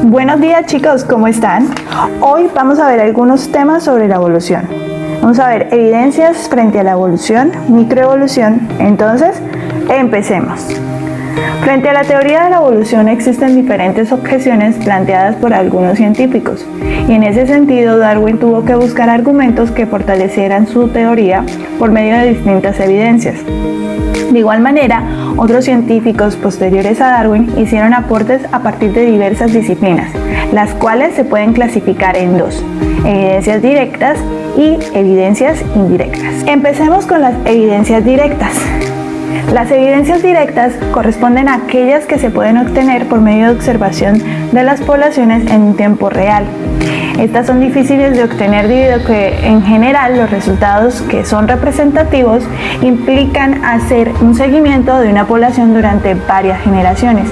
Buenos días chicos, ¿cómo están? Hoy vamos a ver algunos temas sobre la evolución. Vamos a ver evidencias frente a la evolución, microevolución. Entonces, empecemos. Frente a la teoría de la evolución existen diferentes objeciones planteadas por algunos científicos, y en ese sentido Darwin tuvo que buscar argumentos que fortalecieran su teoría por medio de distintas evidencias. De igual manera, otros científicos posteriores a Darwin hicieron aportes a partir de diversas disciplinas, las cuales se pueden clasificar en dos: evidencias directas y evidencias indirectas. Empecemos con las evidencias directas. Las evidencias directas corresponden a aquellas que se pueden obtener por medio de observación de las poblaciones en un tiempo real. Estas son difíciles de obtener debido a que en general los resultados que son representativos implican hacer un seguimiento de una población durante varias generaciones,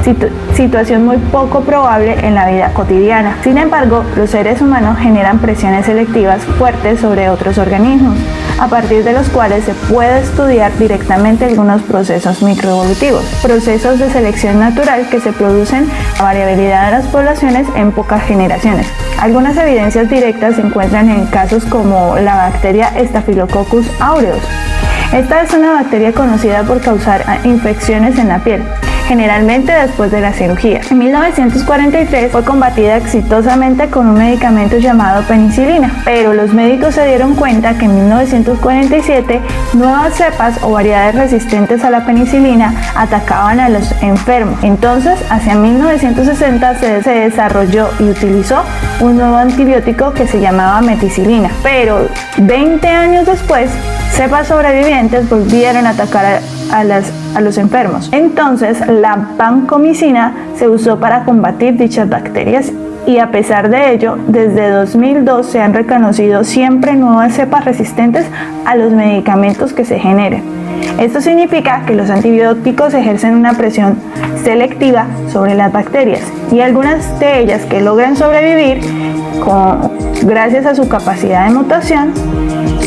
situación muy poco probable en la vida cotidiana. Sin embargo, los seres humanos generan presiones selectivas fuertes sobre otros organismos, a partir de los cuales se puede estudiar directamente algunos procesos microevolutivos, procesos de selección natural que se producen a variabilidad de las poblaciones en pocas generaciones. Algunas evidencias directas se encuentran en casos como la bacteria Staphylococcus aureus. Esta es una bacteria conocida por causar infecciones en la piel, generalmente después de la cirugía. En 1943 fue combatida exitosamente con un medicamento llamado penicilina, pero los médicos se dieron cuenta que en 1947 nuevas cepas o variedades resistentes a la penicilina atacaban a los enfermos. Entonces, hacia 1960 se desarrolló y utilizó un nuevo antibiótico que se llamaba meticilina, pero 20 años después, cepas sobrevivientes volvieron a atacar a los enfermos. Entonces, la vancomicina se usó para combatir dichas bacterias y a pesar de ello, desde 2002 se han reconocido siempre nuevas cepas resistentes a los medicamentos que se generen. Esto significa que los antibióticos ejercen una presión selectiva sobre las bacterias y algunas de ellas que logran sobrevivir gracias a su capacidad de mutación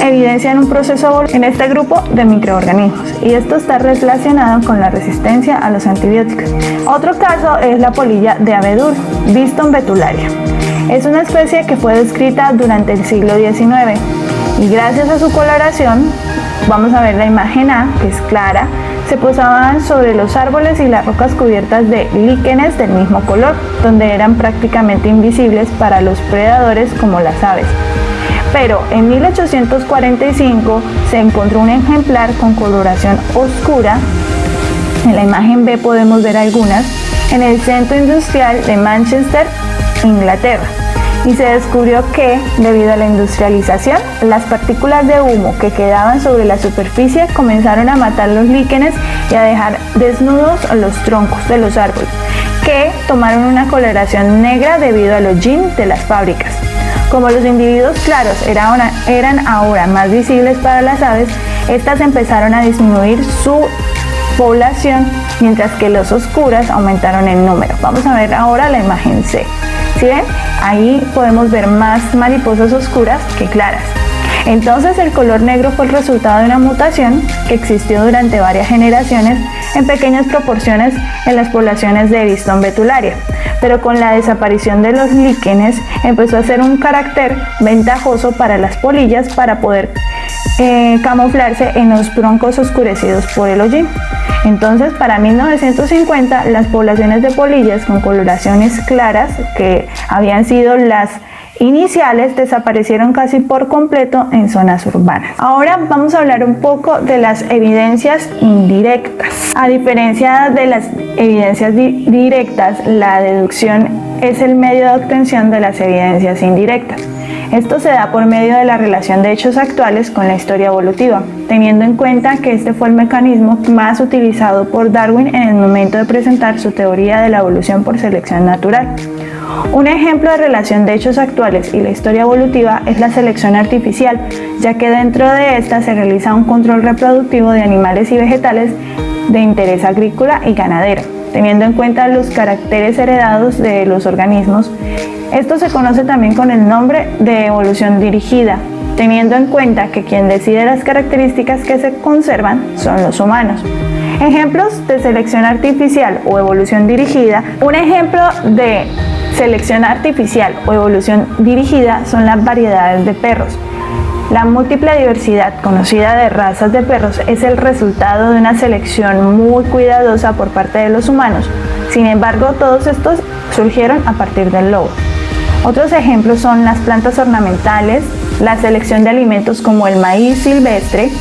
evidencian un proceso en este grupo de microorganismos, y esto está relacionado con la resistencia a los antibióticos. Otro caso es la polilla de abedul, Viston betularia. Es una especie que fue descrita durante el siglo XIX y gracias a su coloración, vamos a ver la imagen A, que es clara, se posaban sobre los árboles y las rocas cubiertas de líquenes del mismo color, donde eran prácticamente invisibles para los predadores como las aves. Pero en 1845 se encontró un ejemplar con coloración oscura. En la imagen B podemos ver algunas en el centro industrial de Manchester, Inglaterra, y se descubrió que, debido a la industrialización, las partículas de humo que quedaban sobre la superficie comenzaron a matar los líquenes y a dejar desnudos los troncos de los árboles, que tomaron una coloración negra debido al hollín de las fábricas. Como los individuos claros eran ahora más visibles para las aves, estas empezaron a disminuir su población, mientras que los oscuras aumentaron en número. Vamos a ver ahora la imagen C. ¿Sí ven? Ahí podemos ver más mariposas oscuras que claras. Entonces, el color negro fue el resultado de una mutación que existió durante varias generaciones en pequeñas proporciones en las poblaciones de Viston betularia, pero con la desaparición de los líquenes empezó a ser un carácter ventajoso para las polillas para poder camuflarse en los troncos oscurecidos por el hollín. Entonces, para 1950, las poblaciones de polillas con coloraciones claras, que habían sido las iniciales, desaparecieron casi por completo en zonas urbanas. Ahora vamos a hablar un poco de las evidencias indirectas. A diferencia de las evidencias directas, la deducción es el medio de obtención de las evidencias indirectas. Esto se da por medio de la relación de hechos actuales con la historia evolutiva, teniendo en cuenta que este fue el mecanismo más utilizado por Darwin en el momento de presentar su teoría de la evolución por selección natural. Un ejemplo de relación de hechos actuales y la historia evolutiva es la selección artificial, ya que dentro de esta se realiza un control reproductivo de animales y vegetales de interés agrícola y ganadero, teniendo en cuenta los caracteres heredados de los organismos. Esto se conoce también con el nombre de evolución dirigida, teniendo en cuenta que quien decide las características que se conservan son los humanos. Ejemplos de selección artificial o evolución dirigida. Un ejemplo de Selección artificial o evolución dirigida son las variedades de perros. La múltiple diversidad conocida de razas de perros es el resultado de una selección muy cuidadosa por parte de los humanos. Sin embargo, todos estos surgieron a partir del lobo. Otros ejemplos son las plantas ornamentales, la selección de alimentos como el maíz silvestre,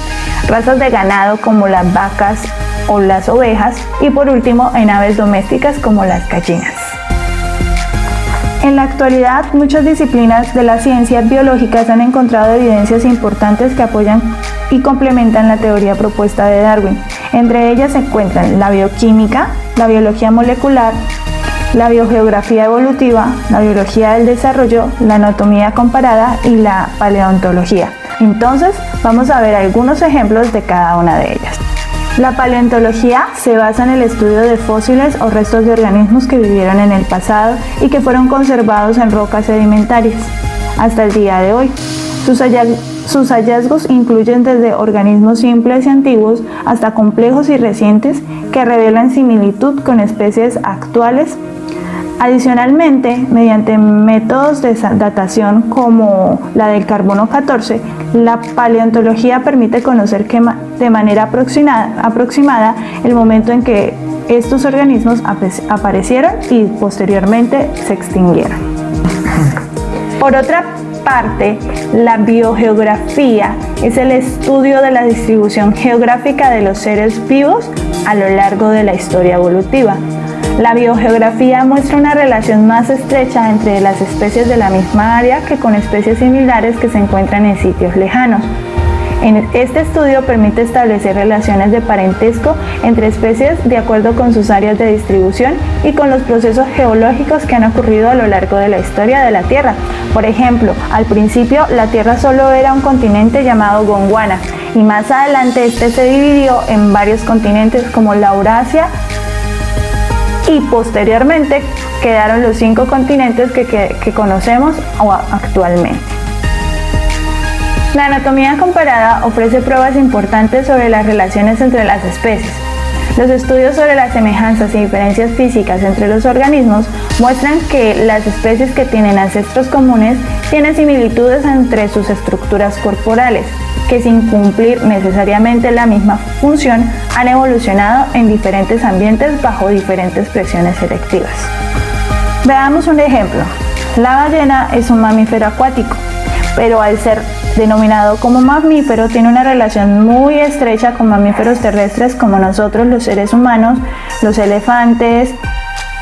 razas de ganado como las vacas o las ovejas y por último en aves domésticas como las gallinas. En la actualidad, muchas disciplinas de las ciencias biológicas han encontrado evidencias importantes que apoyan y complementan la teoría propuesta de Darwin. Entre ellas se encuentran la bioquímica, la biología molecular, la biogeografía evolutiva, la biología del desarrollo, la anatomía comparada y la paleontología. Entonces, vamos a ver algunos ejemplos de cada una de ellas. La paleontología se basa en el estudio de fósiles o restos de organismos que vivieron en el pasado y que fueron conservados en rocas sedimentarias hasta el día de hoy. Sus hallazgos incluyen desde organismos simples y antiguos hasta complejos y recientes que revelan similitud con especies actuales. Adicionalmente, mediante métodos de datación como la del carbono 14, la paleontología permite conocer de manera aproximada el momento en que estos organismos aparecieron y posteriormente se extinguieron. Por otra parte, la biogeografía es el estudio de la distribución geográfica de los seres vivos a lo largo de la historia evolutiva. La biogeografía muestra una relación más estrecha entre las especies de la misma área que con especies similares que se encuentran en sitios lejanos. Este estudio permite establecer relaciones de parentesco entre especies de acuerdo con sus áreas de distribución y con los procesos geológicos que han ocurrido a lo largo de la historia de la Tierra. Por ejemplo, al principio la Tierra solo era un continente llamado Gondwana y más adelante este se dividió en varios continentes como la Eurasia y posteriormente quedaron los 5 continentes que conocemos actualmente. La anatomía comparada ofrece pruebas importantes sobre las relaciones entre las especies. Los estudios sobre las semejanzas y diferencias físicas entre los organismos muestran que las especies que tienen ancestros comunes tienen similitudes entre sus estructuras corporales, que sin cumplir necesariamente la misma función han evolucionado en diferentes ambientes bajo diferentes presiones selectivas. Veamos un ejemplo. La ballena es un mamífero acuático, pero al ser denominado como mamífero tiene una relación muy estrecha con mamíferos terrestres como nosotros los seres humanos, los elefantes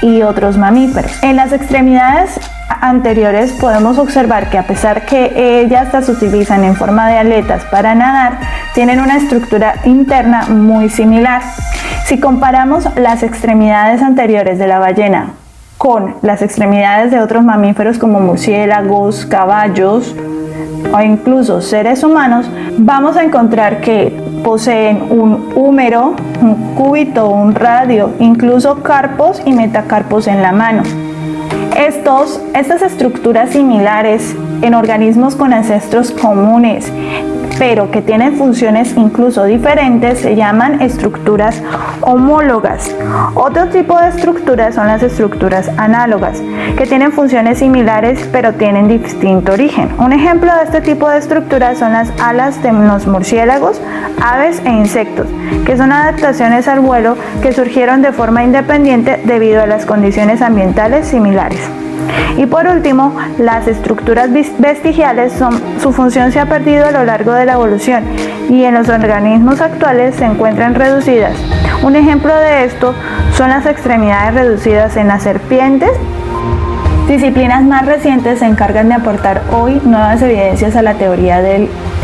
y otros mamíferos. En las extremidades anteriores podemos observar que a pesar que ellas las utilizan en forma de aletas para nadar, tienen una estructura interna muy similar. Si comparamos las extremidades anteriores de la ballena con las extremidades de otros mamíferos como murciélagos, caballos o incluso seres humanos, vamos a encontrar que poseen un húmero, un cúbito, un radio, incluso carpos y metacarpos en la mano. Estas estructuras similares en organismos con ancestros comunes, pero que tienen funciones incluso diferentes, se llaman estructuras homólogas. Otro tipo de estructuras son las estructuras análogas, que tienen funciones similares pero tienen distinto origen. Un ejemplo de este tipo de estructuras son las alas de los murciélagos, aves e insectos, que son adaptaciones al vuelo que surgieron de forma independiente debido a las condiciones ambientales similares. Y por último, las estructuras vestigiales su función se ha perdido a lo largo de la evolución y en los organismos actuales se encuentran reducidas. Un ejemplo de esto son las extremidades reducidas en las serpientes. Disciplinas más recientes se encargan de aportar hoy nuevas evidencias a la teoría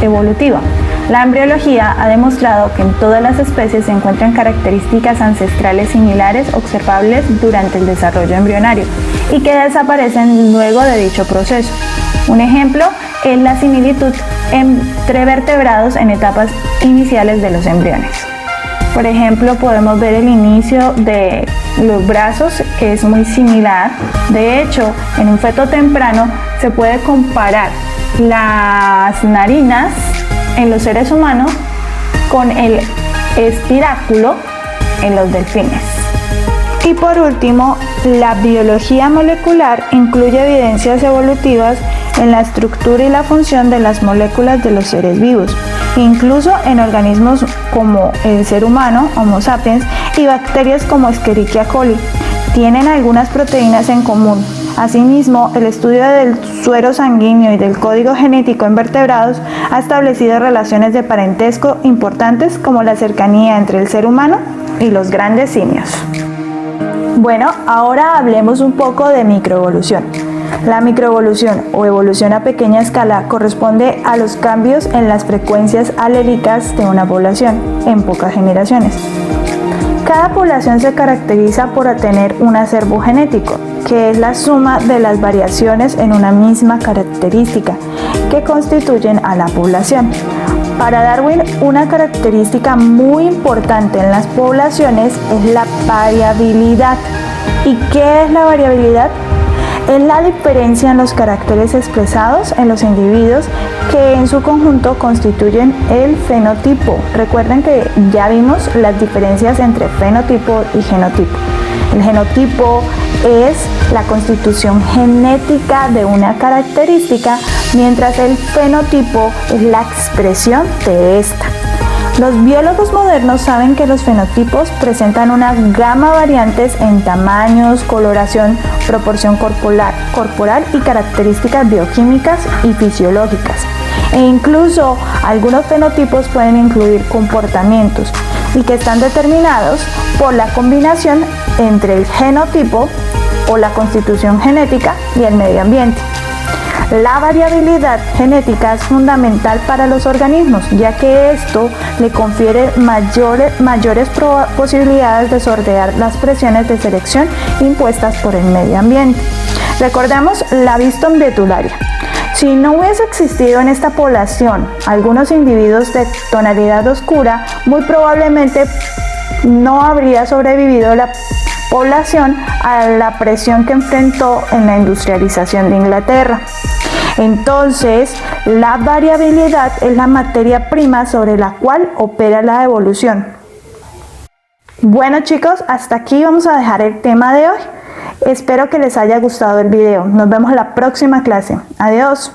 evolutiva. La embriología ha demostrado que en todas las especies se encuentran características ancestrales similares observables durante el desarrollo embrionario y que desaparecen luego de dicho proceso. Un ejemplo es la similitud entre vertebrados en etapas iniciales de los embriones. Por ejemplo, podemos ver el inicio de los brazos, que es muy similar. De hecho, en un feto temprano se puede comparar las narinas en los seres humanos con el espiráculo en los delfines. Y por último, la biología molecular incluye evidencias evolutivas en la estructura y la función de las moléculas de los seres vivos, incluso en organismos como el ser humano, Homo sapiens, y bacterias como Escherichia coli. Tienen algunas proteínas en común. Asimismo, el estudio del suero sanguíneo y del código genético en vertebrados ha establecido relaciones de parentesco importantes como la cercanía entre el ser humano y los grandes simios. Bueno, ahora hablemos un poco de microevolución. La microevolución o evolución a pequeña escala corresponde a los cambios en las frecuencias alélicas de una población en pocas generaciones. Cada población se caracteriza por tener un acervo genético, que es la suma de las variaciones en una misma característica que constituyen a la población. Para Darwin, una característica muy importante en las poblaciones es la variabilidad. ¿Y qué es la variabilidad? Es la diferencia en los caracteres expresados en los individuos que en su conjunto constituyen el fenotipo. Recuerden que ya vimos las diferencias entre fenotipo y genotipo. El genotipo es la constitución genética de una característica, mientras el fenotipo es la expresión de esta. Los biólogos modernos saben que los fenotipos presentan una gama de variantes en tamaños, coloración, proporción corporal y características bioquímicas y fisiológicas. E incluso algunos fenotipos pueden incluir comportamientos y que están determinados por la combinación entre el genotipo o la constitución genética y el medio ambiente. La variabilidad genética es fundamental para los organismos, ya que esto le confiere mayores posibilidades de sortear las presiones de selección impuestas por el medio ambiente. Recordemos la Bison betularia. Si no hubiese existido en esta población algunos individuos de tonalidad oscura, muy probablemente no habría sobrevivido la población a la presión que enfrentó en la industrialización de Inglaterra. Entonces, la variabilidad es la materia prima sobre la cual opera la evolución. Bueno chicos, hasta aquí vamos a dejar el tema de hoy. Espero que les haya gustado el video. Nos vemos en la próxima clase. Adiós.